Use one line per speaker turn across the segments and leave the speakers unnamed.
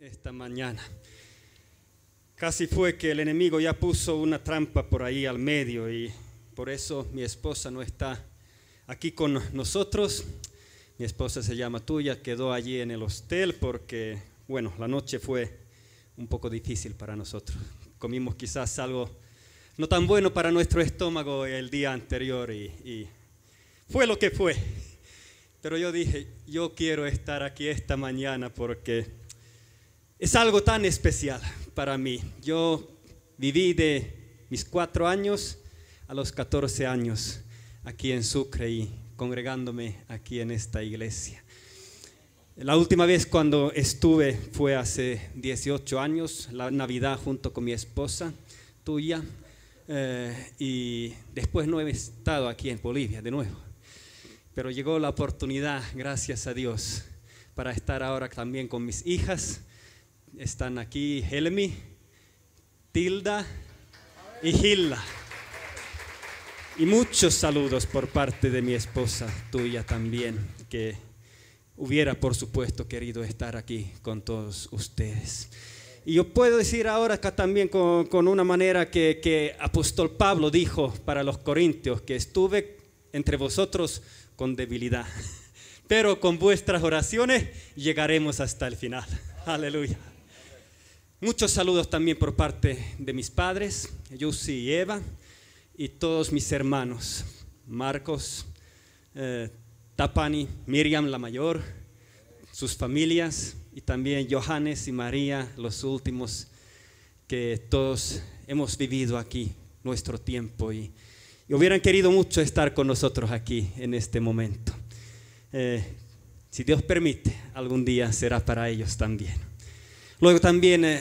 esta mañana. Casi fue que el enemigo ya puso una trampa por ahí al medio y por eso mi esposa no está aquí con nosotros. Mi esposa se llama Tuya, quedó allí en el hostel porque, bueno, la noche fue un poco difícil para nosotros. Comimos quizás algo no tan bueno para nuestro estómago el día anterior y fue lo que fue. Pero yo dije, yo quiero estar aquí esta mañana porque es algo tan especial para mí. Yo viví de mis 4 años a los 14 años aquí en Sucre y congregándome aquí en esta iglesia. La última vez cuando estuve fue hace 18 años, la Navidad junto con mi esposa, Tuya, y después no he estado aquí en Bolivia de nuevo. Pero llegó la oportunidad, gracias a Dios, para estar ahora también con mis hijas. Están aquí Helmi, Tilda y Gilda. Y muchos saludos por parte de mi esposa, Tuya también, que hubiera por supuesto querido estar aquí con todos ustedes. Y yo puedo decir ahora acá también con una manera que apóstol Pablo dijo para los corintios, que estuve entre vosotros con debilidad, pero con vuestras oraciones llegaremos hasta el final. Aleluya. Muchos saludos también por parte de mis padres, Yusi y Eva, y todos mis hermanos, Marcos, Tapani, Miriam la mayor, sus familias, y también Johannes y María, los últimos, que todos hemos vivido aquí nuestro tiempo y hubieran querido mucho estar con nosotros aquí en este momento. Si Dios permite, algún día será para ellos también. Luego también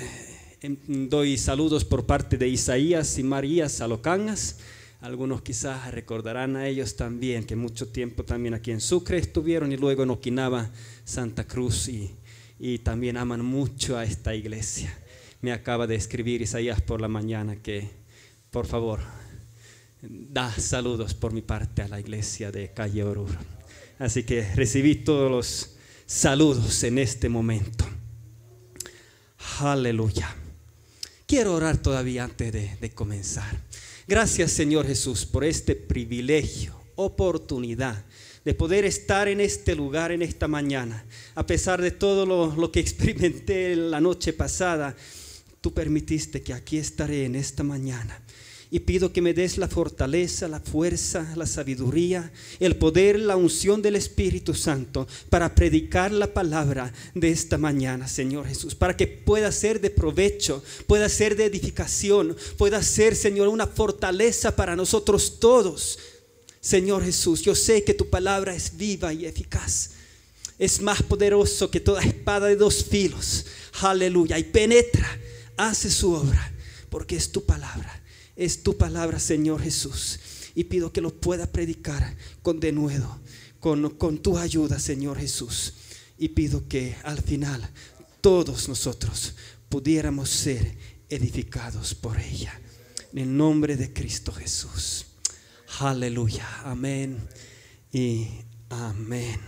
doy saludos por parte de Isaías y María Salocanas. Algunos quizás recordarán a ellos también, que mucho tiempo también aquí en Sucre estuvieron y luego en Okinawa, Santa Cruz, y también aman mucho a esta iglesia. Me acaba de escribir Isaías por la mañana que, por favor, da saludos por mi parte a la iglesia de Calle Oruro. Así que recibí todos los saludos en este momento. Aleluya. Quiero orar todavía antes de comenzar. Gracias, Señor Jesús, por este privilegio, oportunidad de poder estar en este lugar en esta mañana. A pesar de todo lo que experimenté la noche pasada, tú permitiste que aquí estaré en esta mañana. Y pido que me des la fortaleza, la fuerza, la sabiduría, el poder, la unción del Espíritu Santo para predicar la palabra de esta mañana, Señor Jesús, para que pueda ser de provecho, pueda ser de edificación, pueda ser, Señor, una fortaleza para nosotros todos. Señor Jesús, yo sé que tu palabra es viva y eficaz. Es más poderoso que toda espada de 2 filos. Aleluya. Y penetra, hace su obra, porque es tu palabra. Es tu palabra, Señor Jesús. Y pido que lo pueda predicar con denuedo, con tu ayuda, Señor Jesús. Y pido que al final todos nosotros pudiéramos ser edificados por ella. En el nombre de Cristo Jesús. Aleluya. Amén y amén.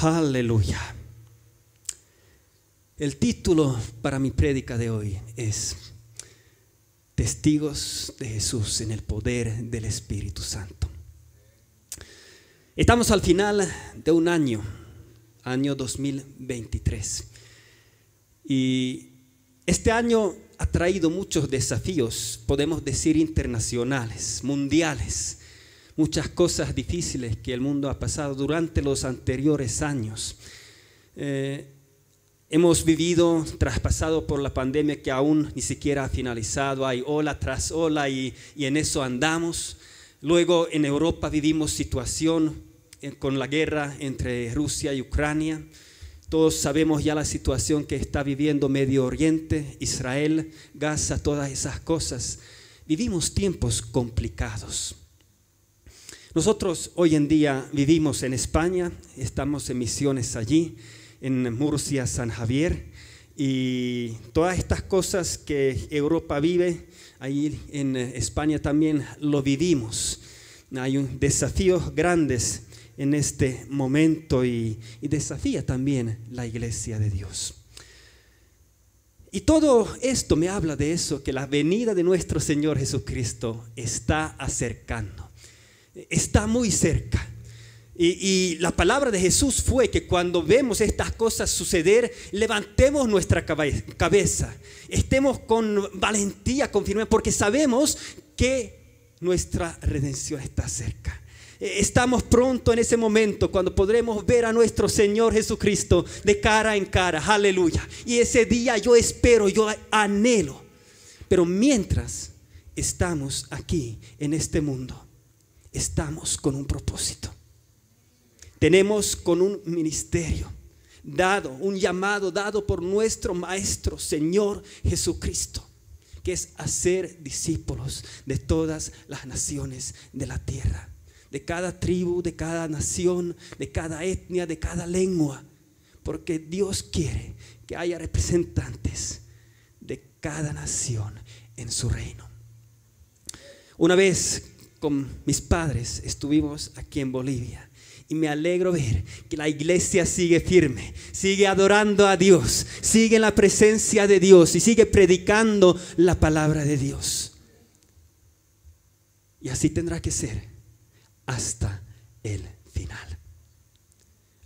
Aleluya. El título para mi prédica de hoy es Testigos de Jesús en el poder del Espíritu Santo. Estamos al final de un año 2023. Y este año ha traído muchos desafíos, podemos decir internacionales, mundiales, muchas cosas difíciles que el mundo ha pasado durante los anteriores años. Hemos vivido, traspasado por la pandemia que aún ni siquiera ha finalizado. Hay ola tras ola y en eso andamos. Luego en Europa vivimos situación con la guerra entre Rusia y Ucrania. Todos sabemos ya la situación que está viviendo Medio Oriente, Israel, Gaza, todas esas cosas. Vivimos tiempos complicados. Nosotros hoy en día vivimos en España, estamos en misiones allí, en Murcia, San Javier, y todas estas cosas que Europa vive, ahí en España también lo vivimos. Hay desafíos grandes en este momento y desafía también la iglesia de Dios. Y todo esto me habla de eso, que la venida de nuestro Señor Jesucristo está acercando, está muy cerca. Y la palabra de Jesús fue que cuando vemos estas cosas suceder, levantemos nuestra cabeza, estemos con valentía, con firmeza, porque sabemos que nuestra redención está cerca. Estamos pronto en ese momento cuando podremos ver a nuestro Señor Jesucristo de cara en cara. Aleluya. Y ese día yo espero, yo anhelo. Pero mientras estamos aquí en este mundo, estamos con un propósito. Tenemos con un ministerio dado, un llamado dado por nuestro Maestro Señor Jesucristo, que es hacer discípulos de todas las naciones de la tierra. De cada tribu, de cada nación, de cada etnia, de cada lengua. Porque Dios quiere que haya representantes de cada nación en su reino. Una vez con mis padres estuvimos aquí en Bolivia. Y me alegro ver que la iglesia sigue firme, sigue adorando a Dios, sigue en la presencia de Dios y sigue predicando la palabra de Dios. Y así tendrá que ser hasta el final.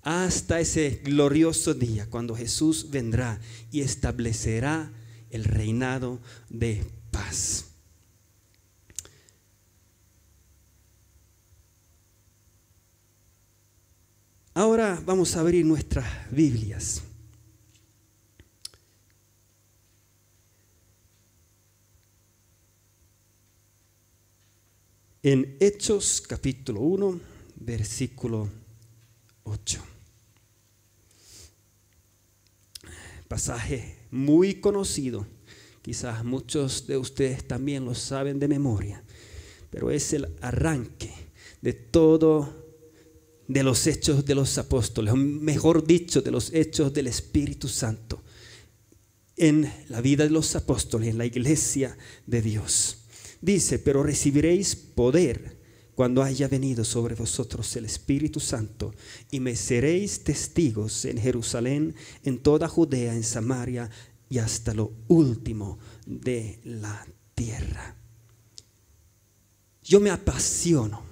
Hasta ese glorioso día cuando Jesús vendrá y establecerá el reinado de paz. Ahora vamos a abrir nuestras Biblias. En Hechos capítulo 1, versículo 8. Pasaje muy conocido. Quizás muchos de ustedes también lo saben de memoria. Pero es el arranque de todo, de los hechos de los apóstoles, o mejor dicho, de los hechos del Espíritu Santo en la vida de los apóstoles, en la iglesia de Dios. Dice: pero recibiréis poder cuando haya venido sobre vosotros el Espíritu Santo, y me seréis testigos en Jerusalén, en toda Judea, en Samaria y hasta lo último de la tierra. Yo me apasiono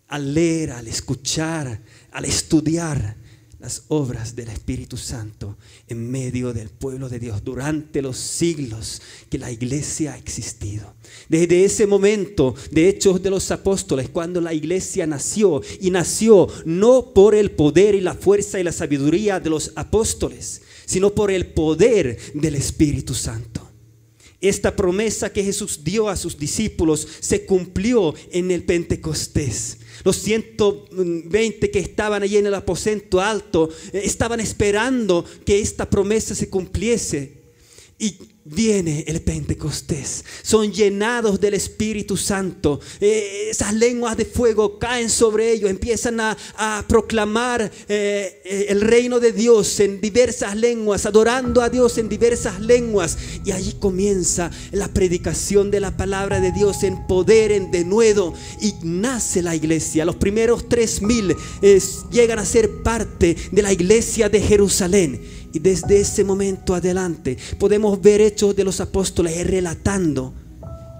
al leer, al escuchar, al estudiar las obras del Espíritu Santo en medio del pueblo de Dios durante los siglos que la iglesia ha existido. Desde ese momento de Hechos de los Apóstoles, cuando la iglesia nació, y nació no por el poder y la fuerza y la sabiduría de los apóstoles, sino por el poder del Espíritu Santo. Esta promesa que Jesús dio a sus discípulos se cumplió en el Pentecostés. Los 120 que estaban allí en el aposento alto estaban esperando que esta promesa se cumpliese. Y viene el Pentecostés, son llenados del Espíritu Santo, esas lenguas de fuego caen sobre ellos, empiezan a proclamar el reino de Dios en diversas lenguas, adorando a Dios en diversas lenguas, y allí comienza la predicación de la palabra de Dios en poder, en denuedo, y nace la iglesia. Los primeros 3,000 llegan a ser parte de la iglesia de Jerusalén. Y desde ese momento adelante podemos ver Hechos de los Apóstoles relatando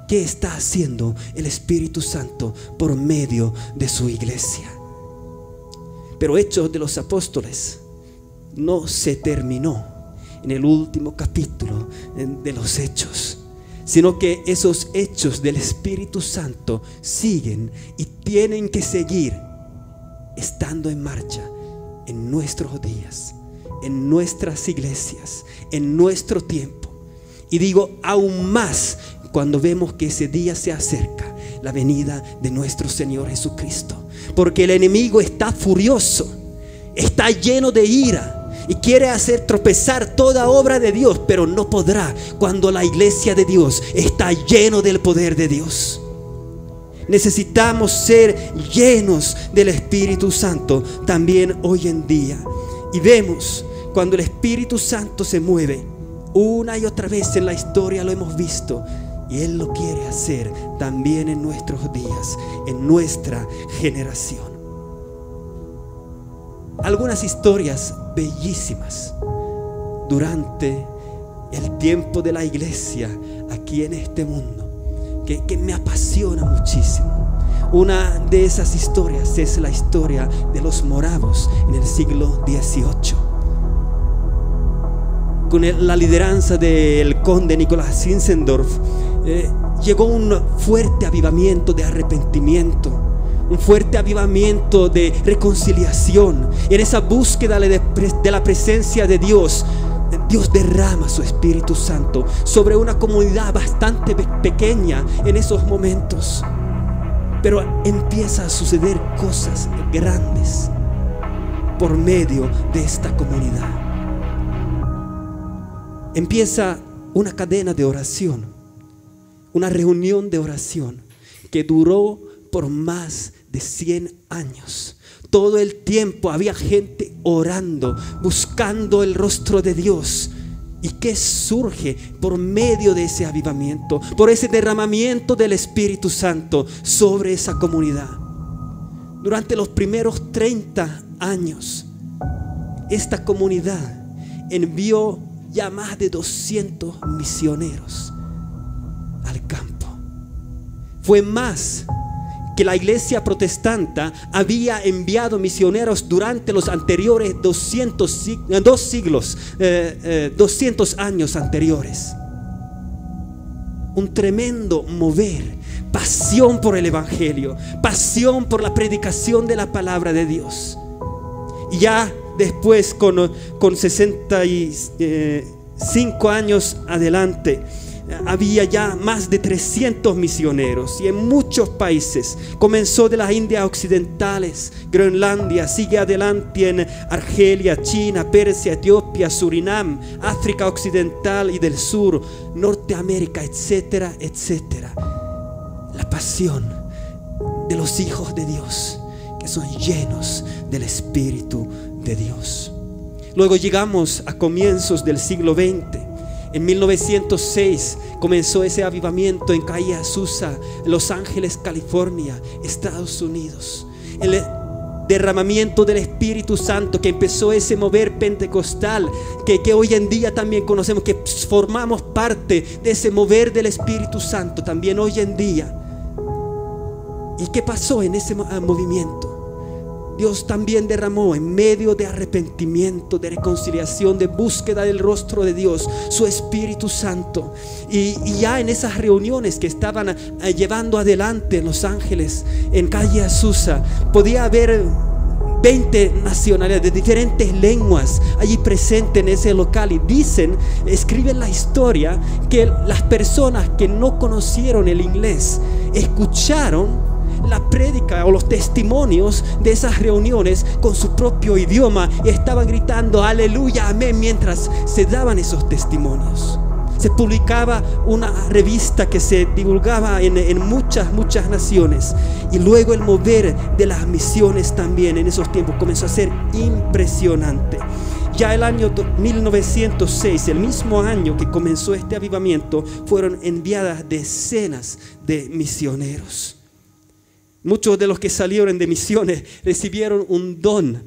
qué está haciendo el Espíritu Santo por medio de su iglesia. Pero Hechos de los Apóstoles no se terminó en el último capítulo de los Hechos, sino que esos hechos del Espíritu Santo siguen y tienen que seguir estando en marcha en nuestros días, en nuestras iglesias, en nuestro tiempo. Y digo aún más cuando vemos que ese día se acerca, la venida de nuestro Señor Jesucristo. Porque el enemigo está furioso, está lleno de ira y quiere hacer tropezar toda obra de Dios, pero no podrá cuando la iglesia de Dios está lleno del poder de Dios. Necesitamos ser llenos del Espíritu Santo también hoy en día. Y vemos cuando el Espíritu Santo se mueve, una y otra vez en la historia lo hemos visto, y Él lo quiere hacer también en nuestros días, en nuestra generación.
algunas historias bellísimas durante el tiempo de la iglesia aquí en este mundo que me apasiona muchísimo. Una de esas historias es la historia de los moravos en el siglo XVIII. Con la lideranza del conde Nicolás Zinzendorf, llegó un fuerte avivamiento de arrepentimiento, un fuerte avivamiento de reconciliación. En esa búsqueda de la presencia de Dios, Dios derrama su Espíritu Santo sobre una comunidad bastante pequeña en esos momentos. Pero empieza a suceder cosas grandes por medio de esta comunidad. Empieza una cadena de oración, una reunión de oración que duró por más de 100 años. Todo el tiempo había gente orando, buscando el rostro de Dios. ¿Y qué surge por medio de ese avivamiento? Por ese derramamiento del Espíritu Santo sobre esa comunidad. Durante los primeros 30 años, esta comunidad envió ya más de 200 misioneros al campo. Fue más que la iglesia protestante había enviado misioneros durante los anteriores 200 años anteriores. Un tremendo mover, pasión por el evangelio, pasión por la predicación de la palabra de Dios. Y ya después, con 65 años adelante, había ya más de 300 misioneros y en muchos países. Comenzó de las Indias Occidentales, Groenlandia, sigue adelante en Argelia, China, Persia, Etiopía, Surinam, África Occidental y del Sur, Norteamérica, etcétera, etcétera. La pasión de los hijos de Dios que son llenos del Espíritu de Dios. Luego llegamos a comienzos del siglo XX. En 1906 comenzó ese avivamiento en Calle Azusa, Los Ángeles, California, Estados Unidos. El derramamiento del Espíritu Santo que empezó ese mover pentecostal que hoy en día también conocemos, que formamos parte de ese mover del Espíritu Santo también hoy en día. ¿Y qué pasó en ese movimiento? Dios también derramó en medio de arrepentimiento, de reconciliación, de búsqueda del rostro de Dios, su Espíritu Santo. Y ya en esas reuniones que estaban llevando adelante en Los Ángeles, en Calle Azusa, podía haber 20 nacionalidades de diferentes lenguas allí presentes en ese local. Y escriben la historia que las personas que no conocieron el inglés escucharon la prédica o los testimonios de esas reuniones con su propio idioma y estaban gritando aleluya, amén, mientras se daban esos testimonios. Se publicaba una revista que se divulgaba en muchas naciones. Y luego el mover de las misiones también en esos tiempos comenzó a ser impresionante. Ya el año 1906, el mismo año que comenzó este avivamiento, fueron enviadas decenas de misioneros. Muchos de los que salieron de misiones recibieron un don,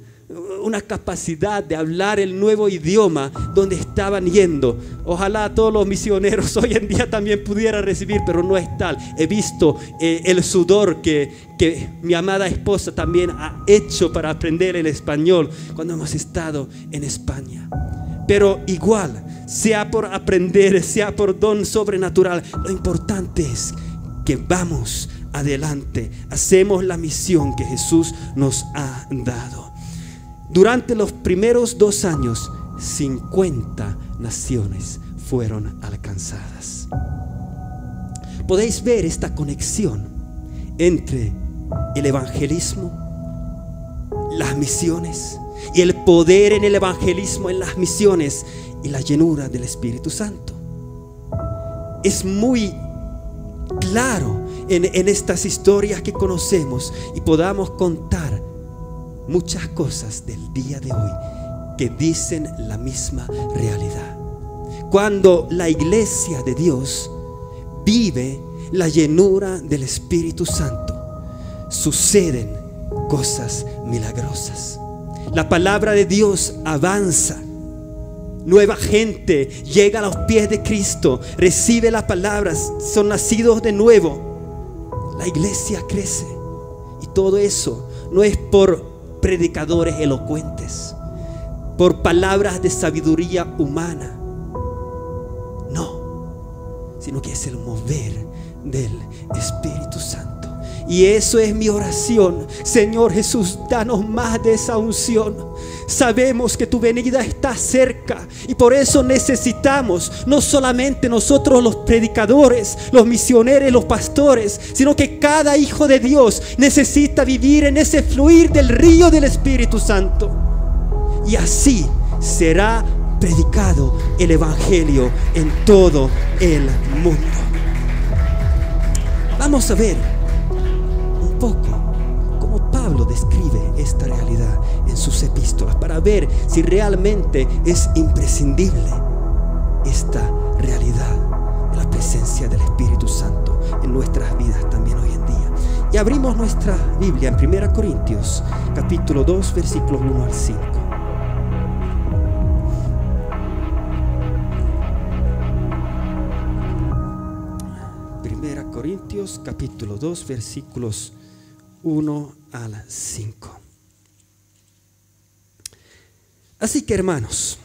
una capacidad de hablar el nuevo idioma donde estaban yendo. Ojalá todos los misioneros hoy en día también pudieran recibir, pero no es tal. He visto el sudor que mi amada esposa también ha hecho para aprender el español cuando hemos estado en España. Pero igual, sea por aprender, sea por don sobrenatural, lo importante es que vamos adelante, hacemos la misión que Jesús nos ha dado. Durante los primeros 2 años, 50 naciones fueron alcanzadas. Podéis ver esta conexión entre el evangelismo, las misiones y el poder en el evangelismo, en las misiones y la llenura del Espíritu Santo. Es muy claro en estas historias que conocemos y podamos contar muchas cosas del día de hoy que dicen la misma realidad. Cuando la iglesia de Dios vive la llenura del Espíritu Santo, suceden cosas milagrosas. La palabra de Dios avanza. Nueva gente llega a los pies de Cristo, recibe las palabras, son nacidos de nuevo. La iglesia crece. Y todo eso no es por predicadores elocuentes, por palabras de sabiduría humana. No, sino que es el mover del Espíritu Santo. Y eso es mi oración. Señor Jesús, danos más de esa unción. Sabemos que tu venida está cerca y por eso necesitamos no solamente nosotros los predicadores, los misioneros, los pastores, sino que cada hijo de Dios necesita vivir en ese fluir del río del Espíritu Santo. Y así será predicado el Evangelio en todo el mundo. Vamos a ver un poco cómo Pablo describe esta realidad en sus epístolas para ver si realmente es imprescindible esta realidad de la presencia del Espíritu Santo en nuestras vidas también hoy en día. Y abrimos nuestra Biblia en 1 Corintios capítulo 2 versículos 1 al 5. 1 Corintios capítulo 2 versículos 1 al 5. Así que, hermanos,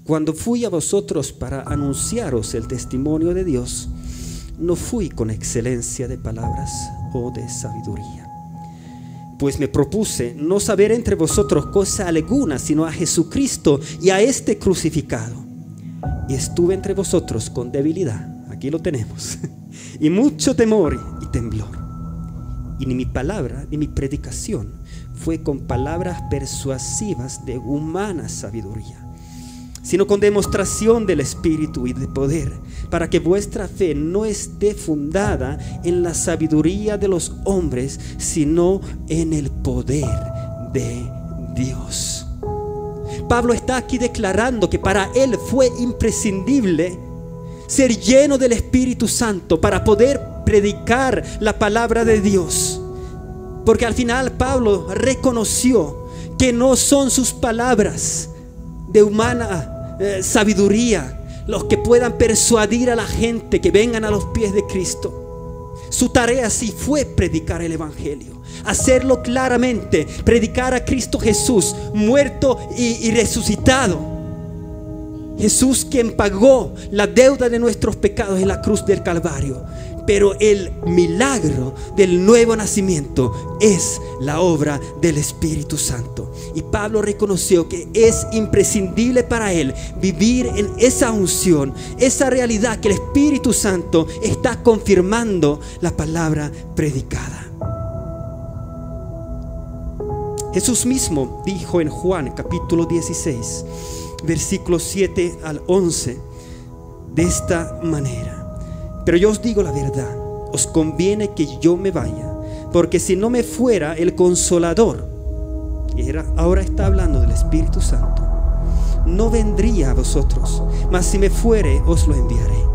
cuando fui a vosotros para anunciaros el testimonio de Dios, no fui con excelencia de palabras o de sabiduría, pues me propuse no saber entre vosotros cosa alguna, sino a Jesucristo y a este crucificado. Y estuve entre vosotros con debilidad, aquí lo tenemos, y mucho temor y temblor. Y ni mi palabra ni mi predicación fue con palabras persuasivas de humana sabiduría, sino con demostración del Espíritu y de poder, para que vuestra fe no esté fundada en la sabiduría de los hombres, sino en el poder de Dios. Pablo está aquí declarando que para él fue imprescindible ser lleno del Espíritu Santo para poder predicar la palabra de Dios. Porque al final Pablo reconoció que no son sus palabras de humana sabiduría los que puedan persuadir a la gente que vengan a los pies de Cristo. Su tarea sí fue predicar el Evangelio, hacerlo claramente, predicar a Cristo Jesús muerto y resucitado. Jesús quien pagó la deuda de nuestros pecados en la cruz del Calvario. Pero el milagro del nuevo nacimiento es la obra del Espíritu Santo. Y Pablo reconoció que es imprescindible para él vivir en esa unción, esa realidad que el Espíritu Santo está confirmando la palabra predicada. Jesús mismo dijo en Juan capítulo 16, versículos 7 al 11, de esta manera: pero yo os digo la verdad, os conviene que yo me vaya, porque si no me fuera el Consolador, y ahora está hablando del Espíritu Santo, no vendría a vosotros, mas si me fuere os lo enviaré.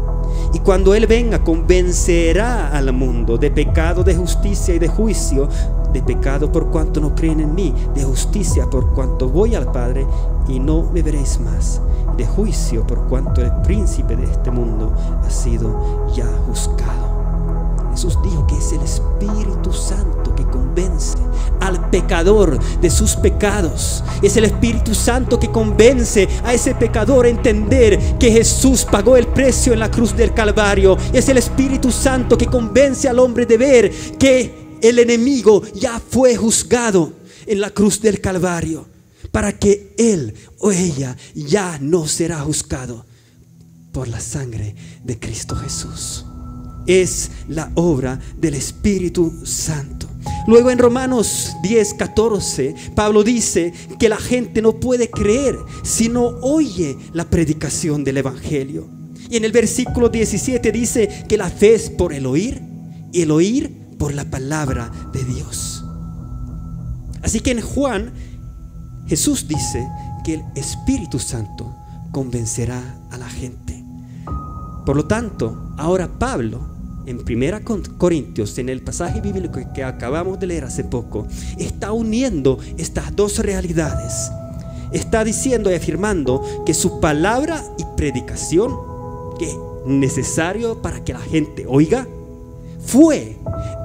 Y cuando Él venga, convencerá al mundo de pecado, de justicia y de juicio. De pecado por cuanto no creen en mí, de justicia por cuanto voy al Padre y no me veréis más, de juicio por cuanto el príncipe de este mundo ha sido ya juzgado. Jesús dijo que es el Espíritu Santo que convence al pecador de sus pecados. Es el Espíritu Santo que convence a ese pecador a entender que Jesús pagó el precio en la cruz del Calvario. Es el Espíritu Santo que convence al hombre de ver que el enemigo ya fue juzgado en la cruz del Calvario, para que él o ella ya no será juzgado por la sangre de Cristo Jesús. Es la obra del Espíritu Santo. Luego en Romanos 10:14 Pablo dice que la gente no puede creer si no oye la predicación del Evangelio. Y en el versículo 17 dice que la fe es por el oír y el oír por la palabra de Dios. Así que en Juan, Jesús dice que el Espíritu Santo convencerá a la gente. Por lo tanto, ahora Pablo en 1 Corintios, en el pasaje bíblico que acabamos de leer hace poco, está uniendo estas dos realidades. Está diciendo y afirmando que su palabra y predicación, que es necesario para que la gente oiga, fue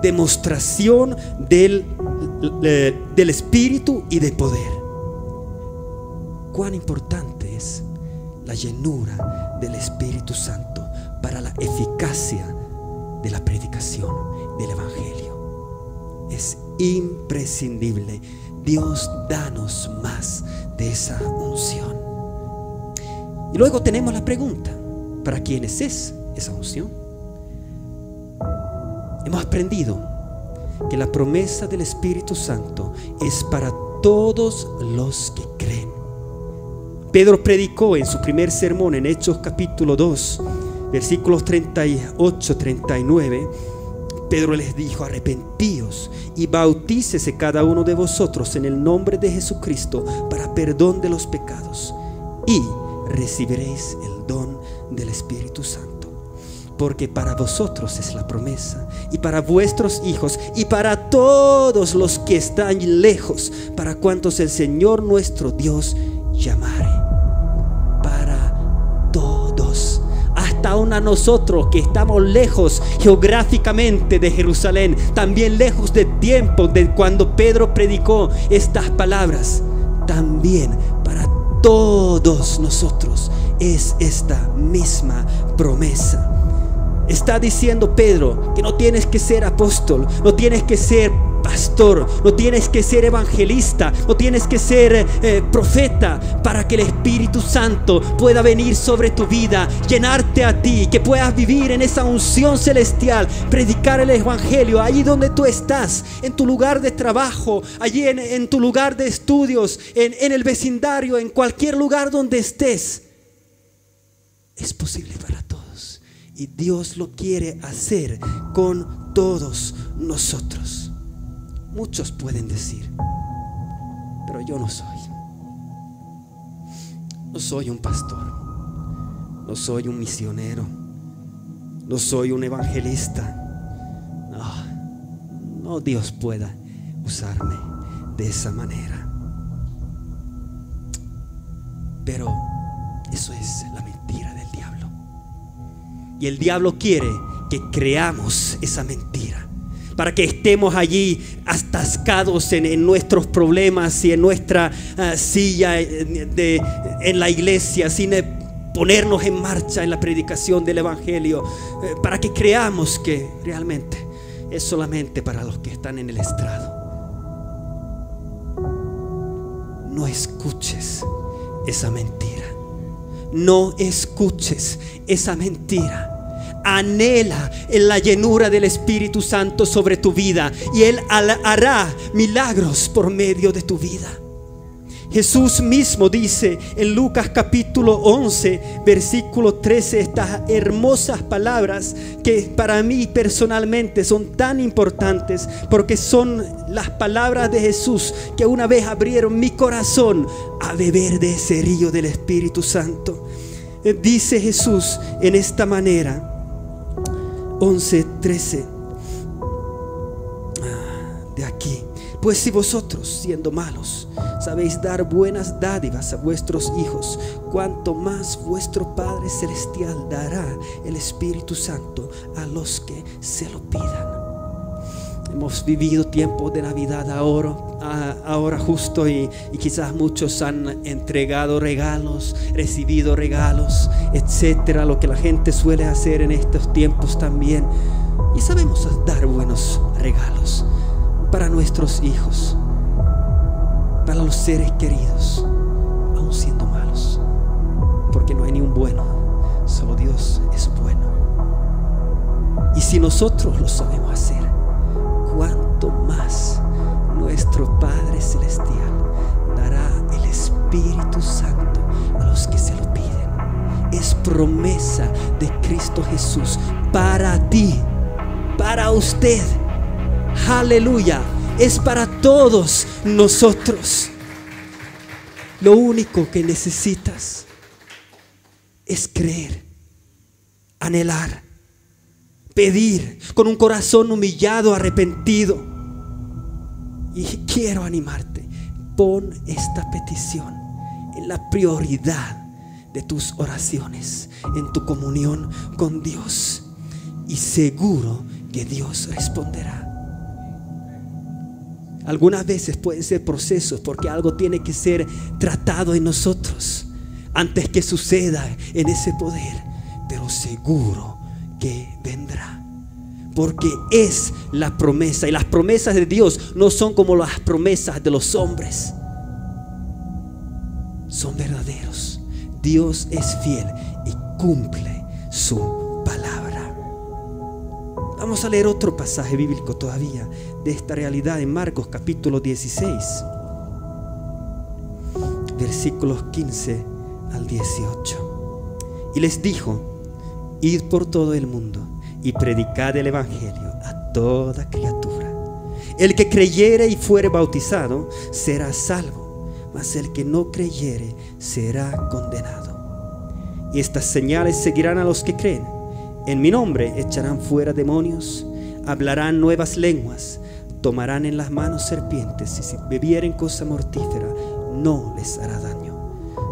demostración del Espíritu y de poder. Cuán importante es la llenura del Espíritu Santo para la eficacia de la predicación del Evangelio. Es imprescindible. Dios, danos más de esa unción. Y luego tenemos la pregunta: ¿para quiénes es esa unción? Hemos aprendido que la promesa del Espíritu Santo es para todos los que creen. Pedro predicó en su primer sermón en Hechos capítulo 2, versículos 38-39. Pedro les dijo: arrepentíos y bautícese cada uno de vosotros en el nombre de Jesucristo para perdón de los pecados, y recibiréis el don del Espíritu Santo. Porque para vosotros es la promesa, y para vuestros hijos, y para todos los que están lejos, para cuantos el Señor nuestro Dios llamare. Para todos, hasta aún a nosotros que estamos lejos geográficamente de Jerusalén, también lejos de tiempo de cuando Pedro predicó estas palabras, también para todos nosotros es esta misma promesa. Está diciendo Pedro que no tienes que ser apóstol, no tienes que ser pastor, no tienes que ser evangelista, no tienes que ser profeta para que el Espíritu Santo pueda venir sobre tu vida, llenarte a ti, que puedas vivir en esa unción celestial, predicar el Evangelio allí donde tú estás, en tu lugar de trabajo, allí en tu lugar de estudios, en el vecindario, en cualquier lugar donde estés. Es posible para todos. Y Dios lo quiere hacer con todos nosotros. Muchos pueden decir: pero yo no soy. No soy un pastor. No soy un misionero. No soy un evangelista. No, Dios pueda usarme de esa manera. Pero eso es la mentira del diablo. Y el diablo quiere que creamos esa mentira, para que estemos allí atascados en nuestros problemas y en nuestra silla en la iglesia, sin ponernos en marcha en la predicación del Evangelio, para que creamos que realmente es solamente para los que están en el estrado. No escuches esa mentira. No escuches esa mentira. Anhela en la llenura del Espíritu Santo sobre tu vida, y Él hará milagros por medio de tu vida. Jesús mismo dice en Lucas capítulo 11 versículo 13 estas hermosas palabras que para mí personalmente son tan importantes, porque son las palabras de Jesús que una vez abrieron mi corazón a beber de ese río del Espíritu Santo. Dice Jesús en esta manera, 11:13 de aquí: pues si vosotros, siendo malos, sabéis dar buenas dádivas a vuestros hijos, cuanto más vuestro Padre Celestial dará el Espíritu Santo a los que se lo pidan. Hemos vivido tiempos de Navidad ahora justo, y quizás muchos han entregado regalos, recibido regalos, etcétera, lo que la gente suele hacer en estos tiempos también. Y sabemos dar buenos regalos para nuestros hijos, para los seres queridos, aun siendo malos, porque no hay ni un bueno, solo Dios es bueno. Y si nosotros lo sabemos hacer, cuánto más nuestro Padre Celestial dará el Espíritu Santo a los que se lo piden. Es promesa de Cristo Jesús para ti, para usted. Aleluya. Es para todos nosotros. Lo único que necesitas es creer, anhelar, pedir con un corazón humillado, arrepentido. Y quiero animarte, pon esta petición en la prioridad de tus oraciones, en tu comunión con Dios, y seguro que Dios responderá. Algunas veces pueden ser procesos porque algo tiene que ser tratado en nosotros antes que suceda en ese poder, pero seguro que vendrá, porque es la promesa, y las promesas de Dios no son como las promesas de los hombres, son verdaderos. Dios es fiel y cumple su palabra. Vamos a leer otro pasaje bíblico todavía de esta realidad en Marcos capítulo 16, versículos 15 al 18. Y les dijo: id por todo el mundo y predicad el evangelio a toda criatura. El que creyere y fuere bautizado será salvo, mas el que no creyere será condenado. Y estas señales seguirán a los que creen: en mi nombre echarán fuera demonios, hablarán nuevas lenguas, tomarán en las manos serpientes, y si bebieren cosa mortífera no les hará daño.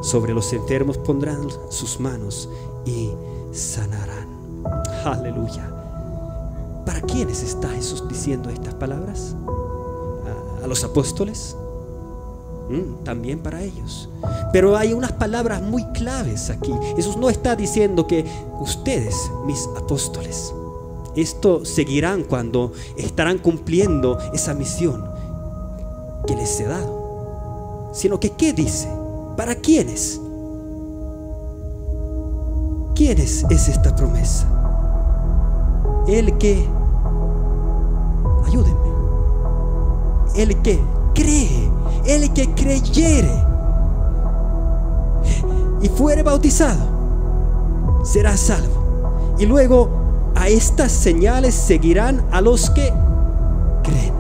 Sobre los enfermos pondrán sus manos y sanarán. Aleluya. ¿Para quiénes está Jesús diciendo estas palabras? ¿A los apóstoles? También para ellos. Pero hay unas palabras muy claves aquí. Jesús no está diciendo que ustedes, mis apóstoles, esto seguirán cuando estarán cumpliendo esa misión que les he dado, sino que ¿qué dice? ¿Para quiénes? ¿Quiénes es esta promesa? El que, ayúdenme, el que cree, el que creyere y fuere bautizado será salvo. Y luego a estas señales seguirán a los que creen.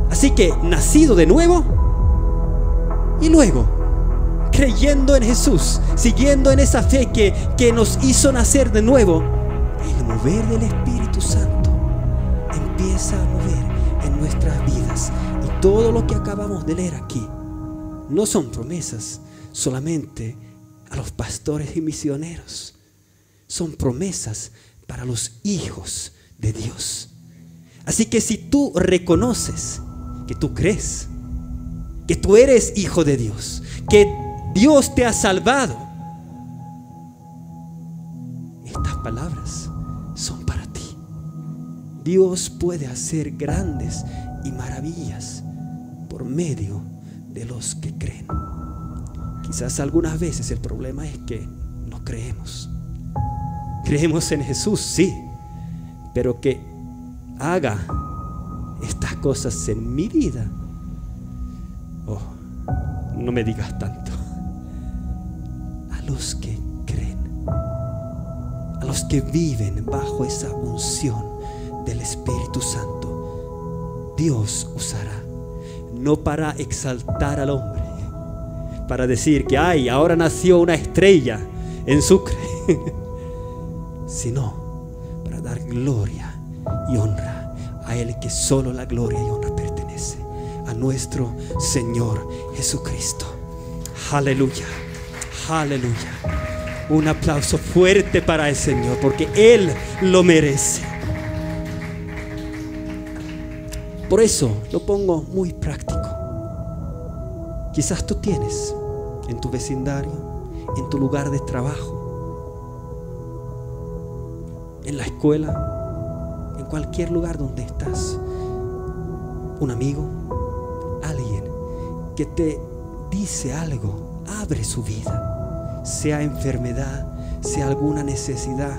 Así que nacido de nuevo y luego creyendo en Jesús, siguiendo en esa fe que nos hizo nacer de nuevo, el mover del Espíritu Santo empieza a mover en nuestras vidas. Y todo lo que acabamos de leer aquí no son promesas solamente a los pastores y misioneros, son promesas para los hijos de Dios. Así que si tú reconoces que tú crees, que tú eres hijo de Dios, que Dios te ha salvado, estas palabras son para ti. Dios puede hacer grandes y maravillas por medio de los que creen. Quizás algunas veces el problema es que no creemos. Creemos en Jesús, sí, pero que haga estas cosas en mi vida, oh, no me digas tanto. A los que creen, a los que viven bajo esa unción del Espíritu Santo, Dios usará, no para exaltar al hombre, para decir que ay, ahora nació una estrella en Sucre, sino para dar gloria y honra a Él, que solo la gloria y honra pertenece a nuestro Señor Jesucristo. Aleluya, aleluya. Un aplauso fuerte para el Señor, porque Él lo merece. Por eso lo pongo muy práctico. Quizás tú tienes en tu vecindario, en tu lugar de trabajo, en la escuela, en cualquier lugar donde estás, un amigo, alguien que te dice algo, abre su vida, sea enfermedad, sea alguna necesidad.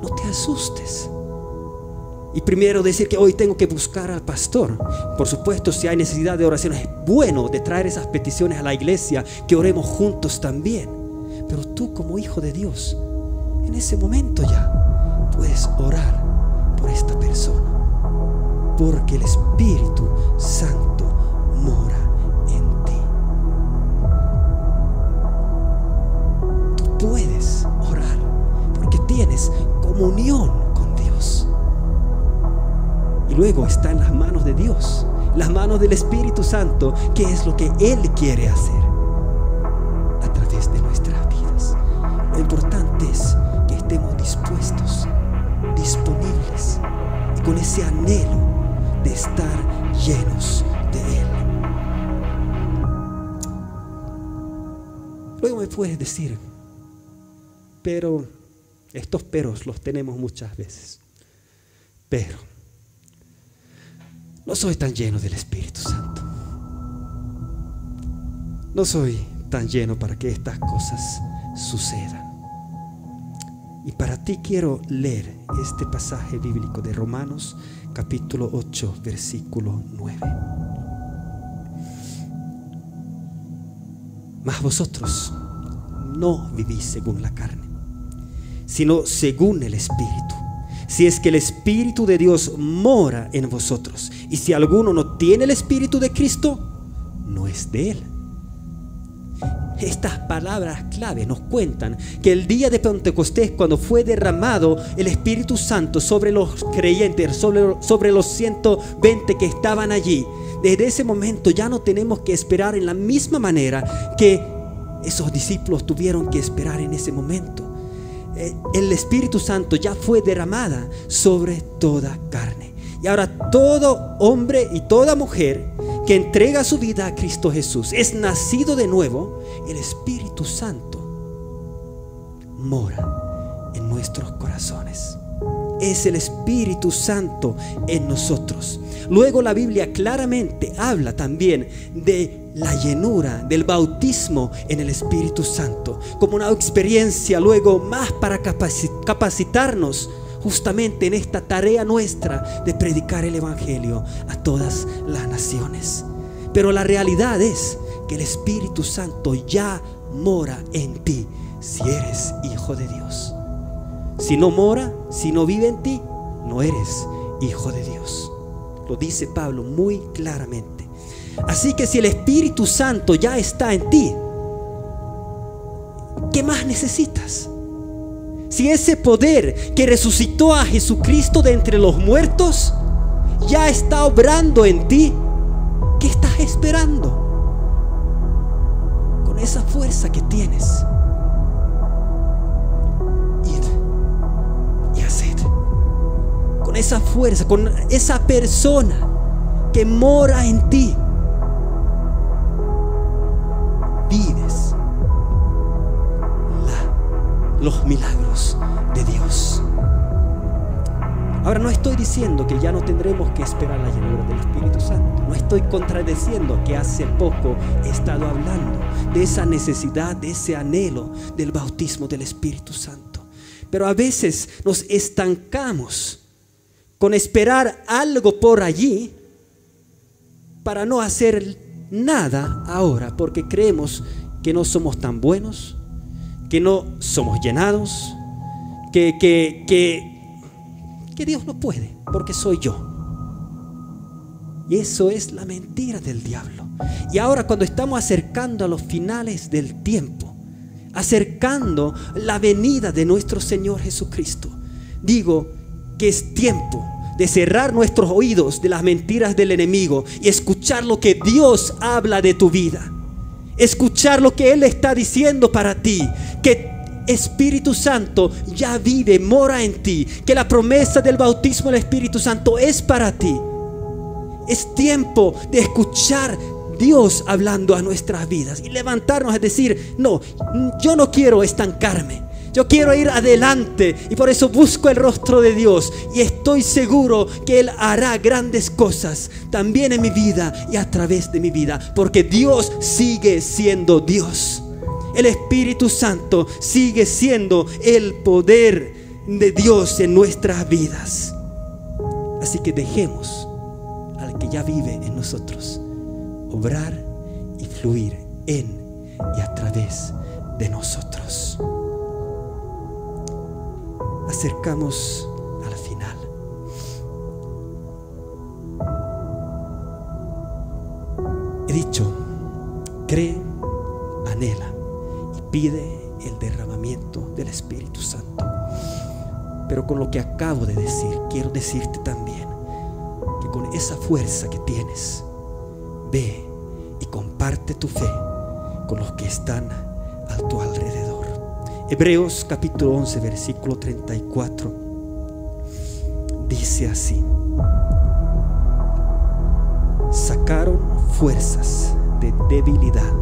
No te asustes. Y primero decir que hoy tengo que buscar al pastor. Por supuesto, si hay necesidad de oraciones, es bueno de traer esas peticiones a la iglesia, que oremos juntos también. Pero tú, como hijo de Dios, en ese momento ya puedes orar por esta persona, porque el Espíritu Santo mora en ti. Tú puedes orar porque tienes comunión con Dios. Y luego está en las manos de Dios, las manos del Espíritu Santo, que es lo que Él quiere hacer a través de nuestras vidas. Lo importante es que estemos dispuestos, disponibles, y con ese anhelo de estar llenos de Él. Luego me puedes decir, pero estos peros los tenemos muchas veces. Pero no soy tan lleno del Espíritu Santo. No soy tan lleno para que estas cosas sucedan. Y para ti quiero leer este pasaje bíblico de Romanos capítulo 8, versículo 9. Mas vosotros no vivís según la carne, sino según el Espíritu. Si es que el Espíritu de Dios mora en vosotros. Y si alguno no tiene el Espíritu de Cristo, no es de Él. Estas palabras clave nos cuentan que el día de Pentecostés, cuando fue derramado el Espíritu Santo sobre los creyentes, sobre los 120 que estaban allí, desde ese momento ya no tenemos que esperar en la misma manera que esos discípulos tuvieron que esperar en ese momento. El Espíritu Santo ya fue derramada sobre toda carne. Y ahora todo hombre y toda mujer que entrega su vida a Cristo Jesús, es nacido de nuevo, el Espíritu Santo mora en nuestros corazones. Es el Espíritu Santo en nosotros. Luego la Biblia claramente habla también de la llenura, del bautismo en el Espíritu Santo, como una experiencia luego más para capacitarnos justamente en esta tarea nuestra de predicar el Evangelio a todas las naciones. Pero la realidad es que el Espíritu Santo ya mora en ti si eres hijo de Dios. Si no mora, si no vive en ti, no eres hijo de Dios. Lo dice Pablo muy claramente. Así que si el Espíritu Santo ya está en ti, ¿qué más necesitas? Si ese poder que resucitó a Jesucristo de entre los muertos ya está obrando en ti, ¿qué estás esperando? Con esa fuerza que tienes, id y haced. Con esa fuerza, con esa persona que mora en ti, vives los milagros de Dios. Ahora, no estoy diciendo que ya no tendremos que esperar la llenura del Espíritu Santo. No estoy contradiciendo que hace poco he estado hablando de esa necesidad, de ese anhelo del bautismo del Espíritu Santo. Pero a veces nos estancamos con esperar algo por allí para no hacer nada ahora, porque creemos que no somos tan buenos, que no somos llenados, que Dios no puede, porque soy yo. Y eso es la mentira del diablo. Y ahora, cuando estamos acercando a los finales del tiempo, acercando la venida de nuestro Señor Jesucristo, digo que es tiempo de cerrar nuestros oídos de las mentiras del enemigo y escuchar lo que Dios habla de tu vida. Escuchar lo que Él está diciendo para ti, que Espíritu Santo ya vive, mora en ti, que la promesa del bautismo del Espíritu Santo es para ti. Es tiempo de escuchar Dios hablando a nuestras vidas y levantarnos a decir: no, yo no quiero estancarme, yo quiero ir adelante, y por eso busco el rostro de Dios, y estoy seguro que Él hará grandes cosas también en mi vida y a través de mi vida, porque Dios sigue siendo Dios. El Espíritu Santo sigue siendo el poder de Dios en nuestras vidas. Así que dejemos al que ya vive en nosotros obrar y fluir en y a través de nosotros. Acercamos al final. He dicho: cree, anhela y pide el derramamiento del Espíritu Santo. Pero con lo que acabo de decir, quiero decirte también que con esa fuerza que tienes, ve y comparte tu fe con los que están a tu alrededor. Hebreos capítulo 11, versículo 34 dice así: sacaron fuerzas de debilidad,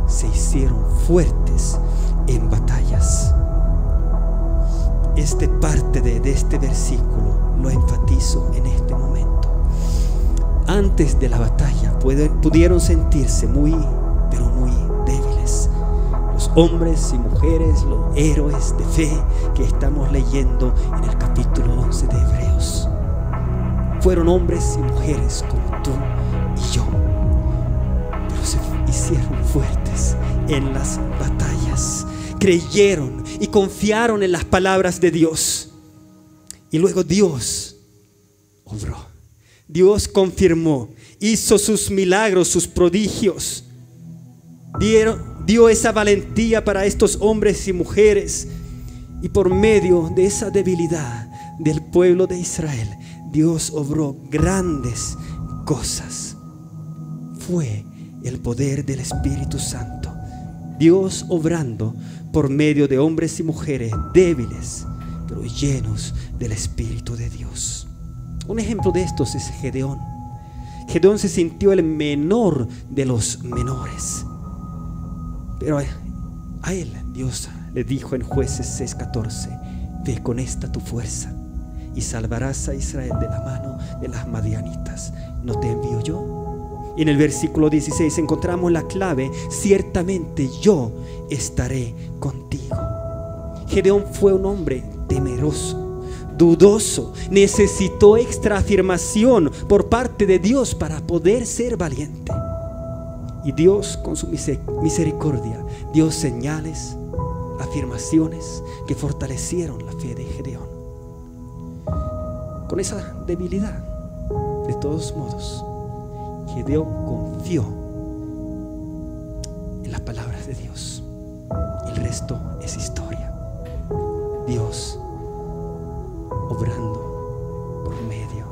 se hicieron fuertes en batallas. Esta parte de este versículo lo enfatizo en este momento. Antes de la batalla pudieron sentirse muy, pero muy débiles. Los hombres y mujeres, los héroes de fe que estamos leyendo en el capítulo 11 de Hebreos, fueron hombres y mujeres como tú y yo, pero se hicieron fuertes en las batallas. Creyeron y confiaron en las palabras de Dios. Y luego Dios obró. Dios confirmó, hizo sus milagros, sus prodigios. Dio esa valentía para estos hombres y mujeres. Y por medio de esa debilidad del pueblo de Israel, Dios obró grandes cosas. Fue el poder del Espíritu Santo. Dios obrando por medio de hombres y mujeres débiles, pero llenos del Espíritu de Dios. Un ejemplo de estos es Gedeón. Gedeón se sintió el menor de los menores, pero a él Dios le dijo en Jueces 6:14: ve con esta tu fuerza y salvarás a Israel de la mano de las madianitas. ¿No te envío yo? Y en el versículo 16 encontramos la clave: ciertamente yo estaré contigo. Gedeón fue un hombre temeroso, dudoso, necesitó extra afirmación por parte de Dios para poder ser valiente. Y Dios, con su misericordia, dio señales, afirmaciones que fortalecieron la fe de Gedeón. Con esa debilidad, de todos modos, Gedeón confió en las palabras de Dios. El resto es historia. Dios obrando por medio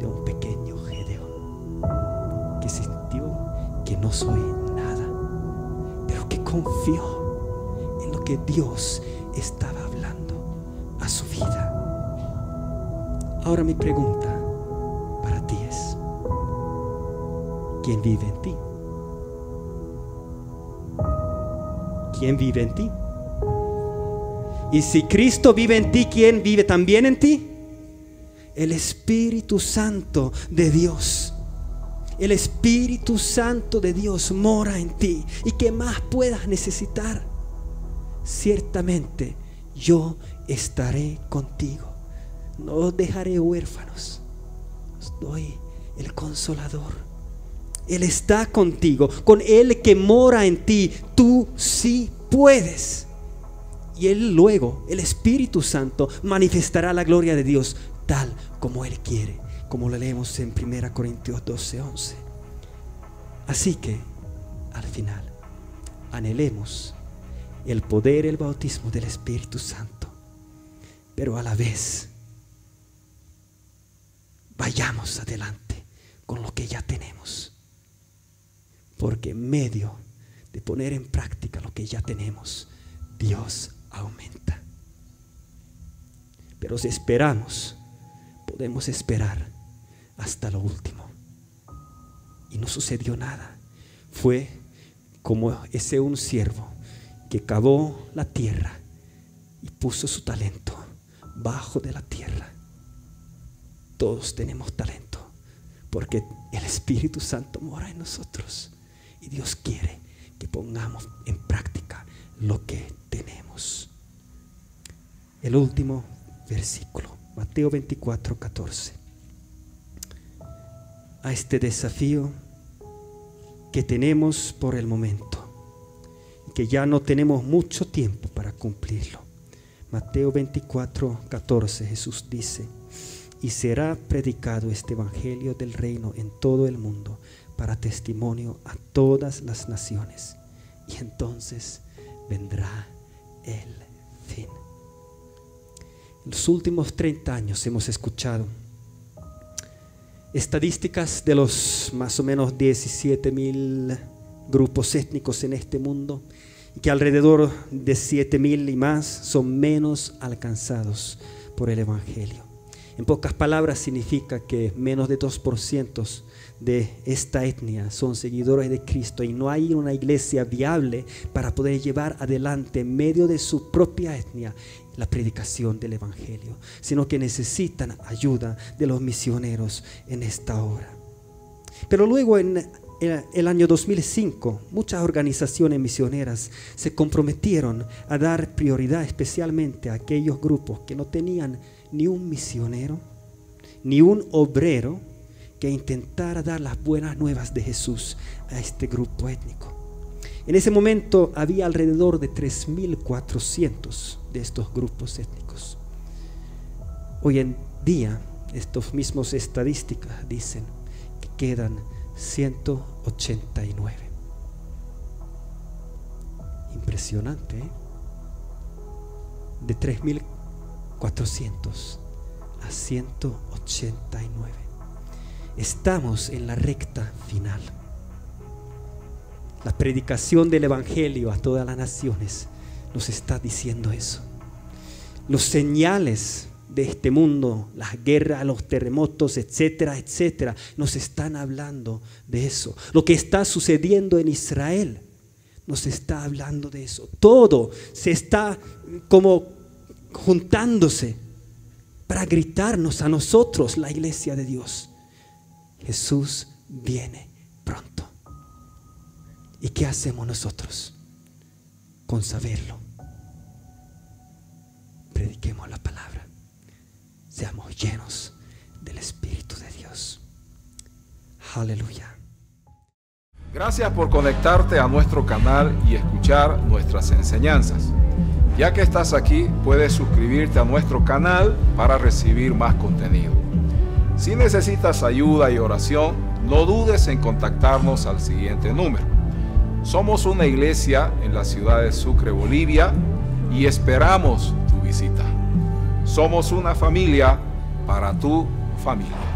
de un pequeño Gedeón que sintió que no soy nada, pero que confió en lo que Dios estaba hablando a su vida. Ahora mi pregunta para ti es: ¿quién vive en ti? ¿Quién vive en ti? Y si Cristo vive en ti, ¿quién vive también en ti? El Espíritu Santo de Dios. El Espíritu Santo de Dios mora en ti. ¿Y qué más puedas necesitar? Ciertamente yo estaré contigo. No os dejaré huérfanos. Os doy el Consolador. Él está contigo. Con Él que mora en ti, tú sí puedes. Y Él luego, el Espíritu Santo, manifestará la gloria de Dios tal como Él quiere, como lo leemos en 1 Corintios 12:11. Así que, al final, anhelemos el poder, el bautismo del Espíritu Santo, pero a la vez vayamos adelante con lo que ya tenemos, porque en medio de poner en práctica lo que ya tenemos, Dios aumenta. Pero si esperamos, podemos esperar hasta lo último. Y no sucedió nada. Fue como ese un siervo que cavó la tierra y puso su talento bajo de la tierra. Todos tenemos talento, porque el Espíritu Santo mora en nosotros. Y Dios quiere que pongamos en práctica lo que tenemos. El último versículo, Mateo 24:14. A este desafío que tenemos por el momento, que ya no tenemos mucho tiempo para cumplirlo. Mateo 24:14, Jesús dice: y será predicado este evangelio del reino en todo el mundo para testimonio a todas las naciones, y entonces vendrá el fin. En los últimos 30 años hemos escuchado estadísticas de los más o menos 17.000 grupos étnicos en este mundo, y que alrededor de 7.000 y más son menos alcanzados por el Evangelio. En pocas palabras significa que menos de 2% de esta etnia son seguidores de Cristo, y no hay una iglesia viable para poder llevar adelante en medio de su propia etnia la predicación del Evangelio, sino que necesitan ayuda de los misioneros en esta hora. Pero luego en el año 2005, muchas organizaciones misioneras se comprometieron a dar prioridad especialmente a aquellos grupos que no tenían ni un misionero, ni un obrero que intentara dar las buenas nuevas de Jesús a este grupo étnico. En ese momento había alrededor de 3.400 de estos grupos étnicos. Hoy en día, estos mismos estadísticas dicen que quedan 189. Impresionante, ¿eh? De 3.400 a 189. Estamos en la recta final. La predicación del Evangelio a todas las naciones nos está diciendo eso. Los señales de este mundo, las guerras, los terremotos, etcétera, etcétera, nos están hablando de eso. Lo que está sucediendo en Israel nos está hablando de eso. Todo se está como juntándose para gritarnos a nosotros, la iglesia de Dios: Jesús viene pronto. ¿Y qué hacemos nosotros con saberlo? Prediquemos la palabra. Seamos llenos del Espíritu de Dios. Aleluya.
Gracias por conectarte a nuestro canal y escuchar nuestras enseñanzas. Ya que estás aquí, puedes suscribirte a nuestro canal para recibir más contenido. Si necesitas ayuda y oración, no dudes en contactarnos al siguiente número. Somos una iglesia en la ciudad de Sucre, Bolivia, y esperamos tu visita. Somos una familia para tu familia.